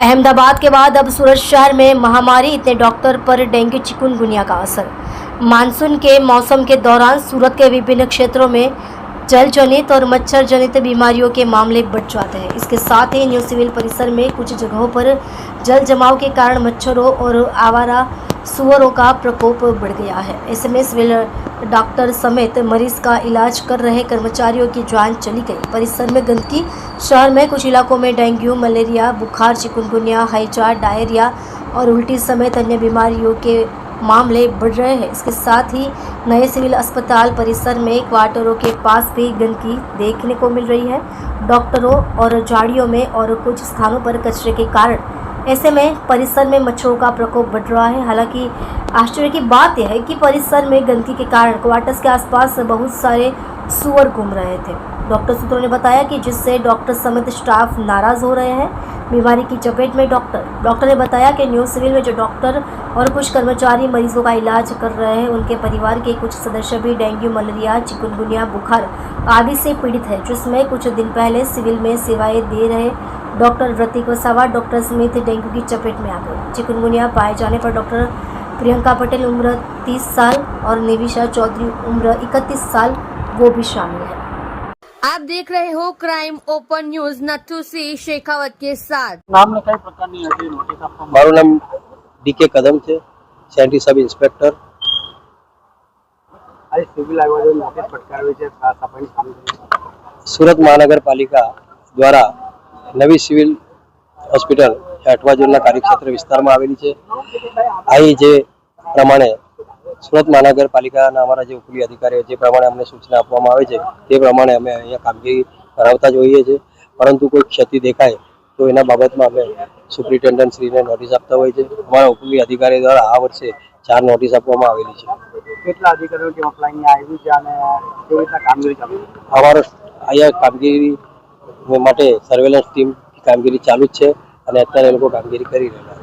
अहमदाबाद के बाद अब सूरत शहर में महामारी, इतने डॉक्टर पर डेंगू चिकुनगुनिया का असर। मानसून के मौसम के दौरान सूरत के विभिन्न क्षेत्रों में जल जनित और मच्छर जनित बीमारियों के मामले बढ़ जाते हैं। इसके साथ ही न्यू सिविल परिसर में कुछ जगहों पर जल जमाव के कारण मच्छरों और आवारा सुअरों का प्रकोप बढ़ गया है। ऐसे में सिविल डॉक्टर समेत मरीज का इलाज कर रहे कर्मचारियों की जान चली गई। परिसर में गंदगी, शहर में कुछ इलाकों में डेंगू, मलेरिया, बुखार, चिकुनगुनिया, हैजा, डायरिया और उल्टी समेत अन्य बीमारियों के मामले बढ़ रहे हैं। इसके साथ ही नए सिविल अस्पताल परिसर में क्वार्टरों के पास भी गंदगी देखने को मिल रही है। डॉक्टरों और झाड़ियों में और कुछ स्थानों पर कचरे के कारण ऐसे में परिसर में मच्छरों का प्रकोप बढ़ रहा है। हालांकि आश्चर्य की बात यह है कि परिसर में गंदगी के कारण क्वार्टर्स के आसपास बहुत सारे सुअर घूम रहे थे। डॉक्टर सूत्रों ने बताया कि जिससे डॉक्टर समेत स्टाफ नाराज हो रहे हैं। बीमारी की चपेट में डॉक्टर ने बताया कि न्यू सिविल में जो डॉक्टर और कुछ कर्मचारी मरीजों का इलाज कर रहे हैं, उनके परिवार के कुछ सदस्य भी डेंगू, मलेरिया, चिकुनगुनिया, बुखार आदि से पीड़ित है। जिसमें कुछ दिन पहले सिविल में सेवाएं दे रहे doctor Hrithik Vasava, doctor Smith dengue की चपेट में आ गए। चिकुनगुनिया पाए जाने पर डॉक्टर प्रियंका पटेल उम्र 30 साल और निविशा चौधरी उम्र 31 साल वो भी शामिल है। आप देख रहे हो crime open news, Nathu Singh Shekhawat के साथ। नाम ने कई प्रकारनी હતી નોટિસ આપવામાં? મારું નામ ડીકે કદમ છે, સેન્ટ્રી સબ ઇન્સ્પેક્ટર। આજે સિવિલ આવ્યા છે, નોટિસ ફટકારવી છે, સફાઈની કામગીરી સુરત મહાનગરપાલિકા દ્વારા નવી સિવિલ હોસ્પિટલ અઠવા ઝોનના કાર્યક્ષેત્ર વિસ્તારમાં આવેલી છે। અહીં જે પ્રમાણે સુરત મહાનગરપાલિકાના અમારા જે ઉપરી અધિકારીઓ જે પ્રમાણે અમને સૂચના આપવામાં આવે છે તે પ્રમાણે અમે અહીંયા કામગીરી કરાવતા જ હોઈએ છીએ। પરંતુ કોઈ ક્ષતિ દેખાય તો એના બાબતમાં અમે સુપ્રિન્ટેન્ડન્ટશ્રીને નોટિસ આપતા હોઈએ છીએ। અમારા ઉપરી અધિકારી દ્વારા આ વર્ષે 4 નોટિસ આપવામાં આવેલી છે। કેટલા અધિકારીઓ ટીમ અપ્લાયની આવી છે અને કેવી રીતના કામગીરી ચાલુ છે? અમારો અહીંયા કામગીરી માટે સર્વેલન્સ ટીમ કામગીરી ચાલુ જ છે અને અત્યારે એ લોકો કામગીરી કરી રહ્યા છે।